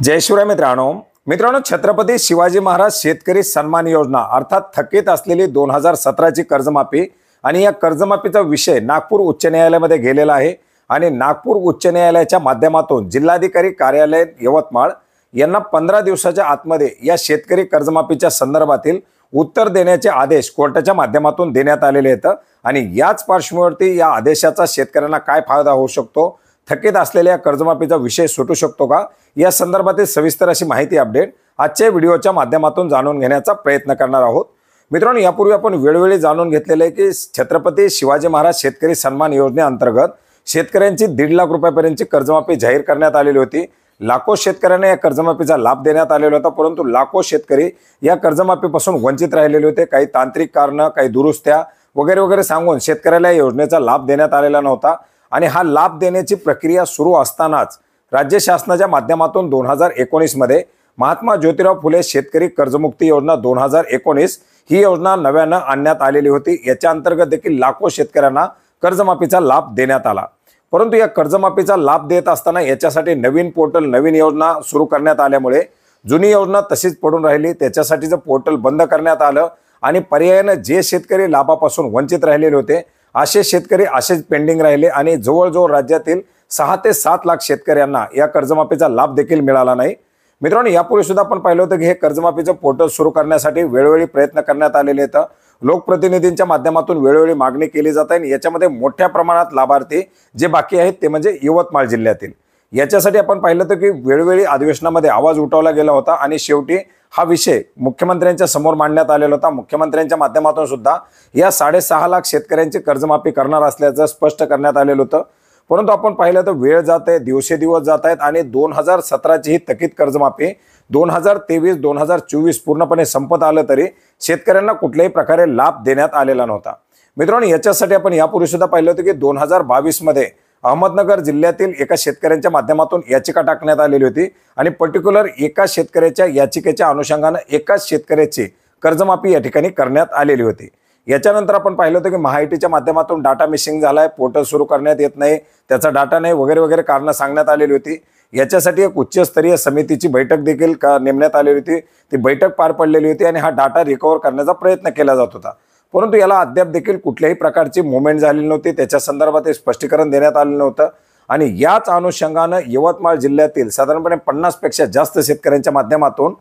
जय शिवराय मित्रांनो छत्रपती शिवाजी महाराज शेतकरी सन्मान योजना अर्थात थकीत असलेली 2017 ची कर्जमाफी आणि या कर्जमाफीचा विषय नागपूर उच्च न्यायालयामध्ये गेलेला आहे आणि नागपूर उच्च न्यायालयाच्या माध्यमातून जिल्हाधिकारी कार्यालय यवतमाळ यांना 15 दिवसाच्या आतमध्ये या शेतकरी कर्जमाफीच्या संदर्भातील उत्तर देण्याचे आदेश कोर्टाच्या माध्यमातून देण्यात आलेले आहेत आणि याच पार्श्वभूमीवरती या आदेशाचा शेतकऱ्यांना काय फायदा होऊ शकतो, थकीत असलेल्या कर्जमाफीचा विषय सुटू शकतो का, या संदर्भातील सविस्तर अशी माहिती अपडेट आजच्या व्हिडिओच्या माध्यमातून जाणून घेण्याचा प्रयत्न करणार आहोत। मित्रांनो, यापूर्वी आपण वेळोवेळी जाणून घेतलेले की छत्रपती शिवाजी महाराज शेतकरी सन्मान योजनेअंतर्गत शेतकऱ्यांची 1.5 लाख रुपयांपर्यंतची कर्जमाफी जाहीर करण्यात आलेली होती। लाखो शेतकऱ्यांना या कर्जमाफीचा लाभ देण्यात आलेला होता, परंतु लाखो शेतकरी या कर्जमाफीपासून वंचित राहिलेले होते। काही तांत्रिक कारण, काही दुरुस्त्या वगैरे वगैरे सांगून शेतकऱ्याला या योजनेचा लाभ देण्यात आलेला नव्हता आणि हा लाभ देण्याची प्रक्रिया सुरू असतानाच राज्य शासनाच्या माध्यमातून 2019 मध्ये महात्मा ज्योतिराव फुले शेतकरी कर्जमुक्ती योजना 2019 ही योजना नव्याने आणण्यात आलेली होती। याच्या अंतर्गत देखील लाखो शेतकऱ्यांना कर्जमाफीचा लाभ देण्यात आला, परंतु या कर्जमाफीचा लाभ देत असताना याच्यासाठी नवीन पोर्टल, नवीन योजना सुरू करण्यात आल्यामुळे जुनी योजना तशीच पडून राहिली। त्याच्यासाठीचं पोर्टल बंद करण्यात आलं आणि पर्यायाने जे शेतकरी लाभापासून वंचित राहिलेले होते असे शेतकरी असेच पेंडिंग राहिले आणि जवळजवळ राज्यातील 6 ते 7 लाख शेतकऱ्यांना या कर्जमाफीचा लाभ देखील मिळाला नाही। मित्रांनो, यापूर्वी सुद्धा आपण पाहिलं होतं की हे कर्जमाफीचं पोर्टल सुरू करण्यासाठी वेळोवेळी प्रयत्न करण्यात आलेले आहेत। लोकप्रतिनिधींच्या माध्यमातून वेळोवेळी मागणी केली जात आहे। याच्यामध्ये मोठ्या प्रमाणात लाभार्थी जे बाकी आहेत ते म्हणजे यवतमाळ जिल्ह्यातील। याच्यासाठी आपण पाहिलं होतं की वेळोवेळी अधिवेशनामध्ये आवाज उठवला गेला होता आणि शेवटी हा विषय मुख्यमंत्र्यांच्या समोर मांडण्यात आलेला होता। मुख्यमंत्र्यांच्या माध्यमातून सुद्धा या 6.5 लाख शेतकऱ्यांची कर्जमाफी करणार असल्याचं स्पष्ट करण्यात आलेलं होतं, परंतु आपण पाहिलं तर वेळ जात आहे, दिवसेदिवस जात आहेत आणि 2017 ची ही थकीत कर्जमाफी 2023-2024 पूर्णपणे संपत आलं तरी शेतकऱ्यांना कुठल्याही प्रकारे लाभ देण्यात आलेला नव्हता। मित्रांनो, याच्यासाठी आपण यापूर्वी सुद्धा पाहिलं होतं की 2022 मध्ये अहमदनगर जिल्ह्यातील एका शेतकऱ्यांच्या माध्यमातून याचिका टाकण्यात आलेली होती आणि पर्टिक्युलर एका शेतकऱ्याच्या याचिकेच्या अनुषंगाने एकाच शेतकऱ्याची कर्जमाफी या ठिकाणी करण्यात आलेली होती। याच्यानंतर आपण पाहिलं होतं की महाआयटीच्या माध्यमातून डाटा मिसिंग झालाय, पोर्टल सुरू करण्यात येत नाही, त्याचा डाटा नाही वगैरे वगैरे कारणं सांगण्यात आलेली होती। याच्यासाठी एक उच्चस्तरीय समितीची बैठक देखील नेमण्यात आलेली होती। ती बैठक पार पडलेली होती आणि हा डाटा रिकव्हर करण्याचा प्रयत्न केला जात होता, परंतु याला अद्याप देखील कुठल्याही प्रकारची मुवमेंट झालेली नव्हती, त्याच्या संदर्भात स्पष्टीकरण देण्यात आलेलं नव्हतं आणि याच अनुषंगाने यवतमाळ जिल्ह्यातील साधारणपणे 50 पेक्षा जास्त शेतकऱ्यांच्या माध्यमातून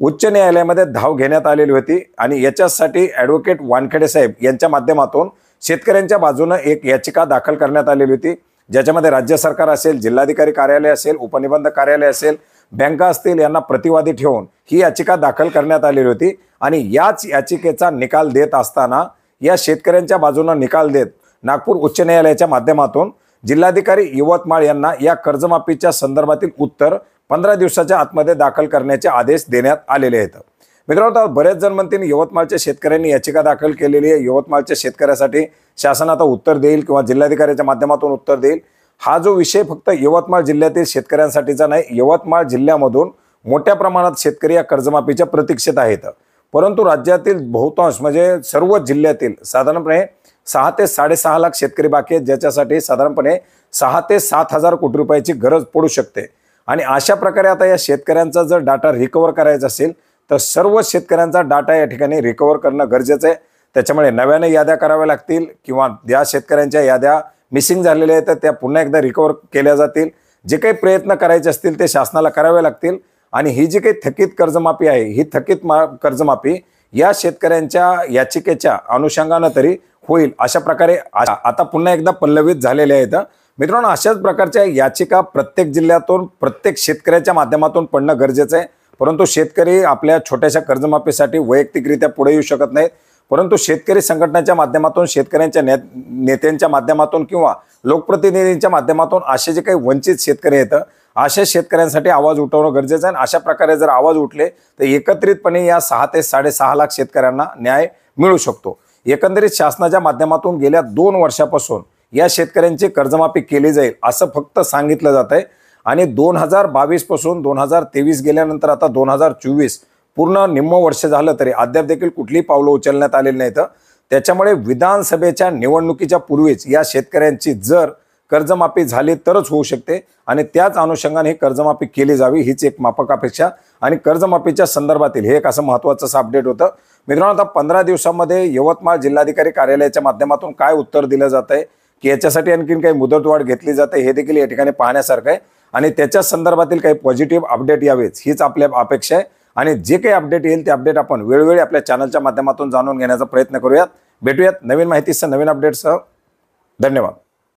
उच्च न्यायालयामध्ये धाव घेण्यात आलेली होती आणि याच्यासाठी ॲडव्होकेट वानखेडे साहेब यांच्या माध्यमातून शेतकऱ्यांच्या बाजूने एक याचिका दाखल करण्यात आलेली होती, ज्याच्यामध्ये राज्य सरकार असेल, जिल्हाधिकारी कार्यालय असेल, उपनिबंधक कार्यालय असेल, बँका असतील यांना प्रतिवादी ठेवून ही याचिका दाखल करण्यात आलेली होती आणि याच याचिकेचा निकाल देत असताना या शेतकऱ्यांच्या बाजूने निकाल देत नागपूर उच्च न्यायालयाच्या माध्यमातून जिल्हाधिकारी यवतमाळ यांना या कर्जमाफीच्या संदर्भातील उत्तर 15 दिवसाच्या आतमध्ये दाखल करण्याचे आदेश देण्यात आलेले आहेत। मित्रांनो, बरेच जण म्हणतील यवतमाळच्या शेतकऱ्यांनी याचिका दाखल केलेली आहे, यवतमाळच्या शेतकऱ्यासाठी शासन आता उत्तर देईल किंवा जिल्हाधिकाऱ्याच्या माध्यमातून उत्तर देईल। हा जो विषय फक्त यवतमाळ जिल्ह्यातील शेतकऱ्यांसाठीचा नाही, यवतमाळ जिल्ह्यामधून मोठ्या प्रमाणात शेतकरी या कर्जमाफीच्या प्रतीक्षेत आहेत, परंतु राज्यातील बहुतांश म्हणजे सर्व जिल्ह्यातील साधारणपणे 6 ते 6.5 लाख शेतकरी बाकी आहेत, ज्याच्यासाठी साधारणपणे 6 ते 7 हजार कोटी रुपयाची गरज पडू शकते आणि अशा प्रकारे आता या शेतकऱ्यांचा जर डाटा रिकव्हर करायचा असेल तर सर्व शेतकऱ्यांचा डाटा या ठिकाणी रिकव्हर करणं गरजेचं आहे। त्याच्यामुळे नव्याने याद्या कराव्या लागतील किंवा ज्या शेतकऱ्यांच्या याद्या मिसिंग झालेल्या आहेत त्या पुन्हा एकदा रिकव्हर केल्या जातील। जे काही प्रयत्न करायचे असतील ते शासनाला करावे लागतील आणि ही जी काही थकीत कर्जमाफी आहे ही थकीत कर्जमाफी या शेतकऱ्यांच्या याचिकेच्या अनुषंगाने तरी होईल अशा प्रकारे आता पुन्हा एकदा पल्लवित झालेल्या आहेत। मित्रांनो, अशाच प्रकारच्या याचिका प्रत्येक जिल्ह्यातून प्रत्येक शेतकऱ्याच्या माध्यमातून पडणं गरजेचं आहे, परंतु शेतकरी आपल्या छोट्याशा कर्जमाफीसाठी वैयक्तिकरित्या पुढे येऊ शकत नाहीत, परंतु शेतकरी संघटनेच्या माध्यमातून, शेतकऱ्यांच्या नेत्यांच्या माध्यमातून किंवा लोकप्रतिनिधींच्या माध्यमातून असे जे काही वंचित शेतकरी आहेत अशा शेतकऱ्यांसाठी आवाज उठवणं गरजेचं आहे आणि अशा प्रकारे जर आवाज उठले तर एकत्रितपणे या 6 ते 6.5 लाख शेतकऱ्यांना न्याय मिळू शकतो। एकंदरीत शासनाच्या माध्यमातून गेल्या 2 वर्षापासून या शेतकऱ्यांची कर्जमाफी केली जाईल असं फक्त सांगितलं जात आहे आणि 2022 पासून 2023 गेल्यानंतर आता 2024 पूर्ण निम्म वर्ष झालं तरी अद्याप देखील कुठलीही पावलं उचलण्यात आलेली नाहीत। त्याच्यामुळे विधानसभेच्या निवडणुकीच्या पूर्वीच या शेतकऱ्यांची जर कर्जमाफी झाली तरच होऊ शकते आणि त्याच अनुषंगाने ही कर्जमाफी केली जावी हीच एक माफक अपेक्षा आणि कर्जमाफीच्या संदर्भातील हे एक असं महत्त्वाचं अपडेट होतं। मित्रांनो, आता 15 दिवसांमध्ये यवतमाळ जिल्हाधिकारी कार्यालयाच्या माध्यमातून काय उत्तर दिलं जात आहे की याच्यासाठी आणखीन काही मुदतवाढ घेतली जाते हे देखील या ठिकाणी पाहण्यासारखं आहे आणि त्याच्या संदर्भातील काही पॉझिटिव्ह अपडेट यावेच हीच आपल्या अपेक्षा आहे आणि जे काही अपडेट येईल ते अपडेट आपण वेळोवेळी आपल्या चॅनलच्या माध्यमातून जाणून घेण्याचा प्रयत्न करूयात। भेटूयात नवीन माहितीसह नवीन अपडेटसह। धन्यवाद।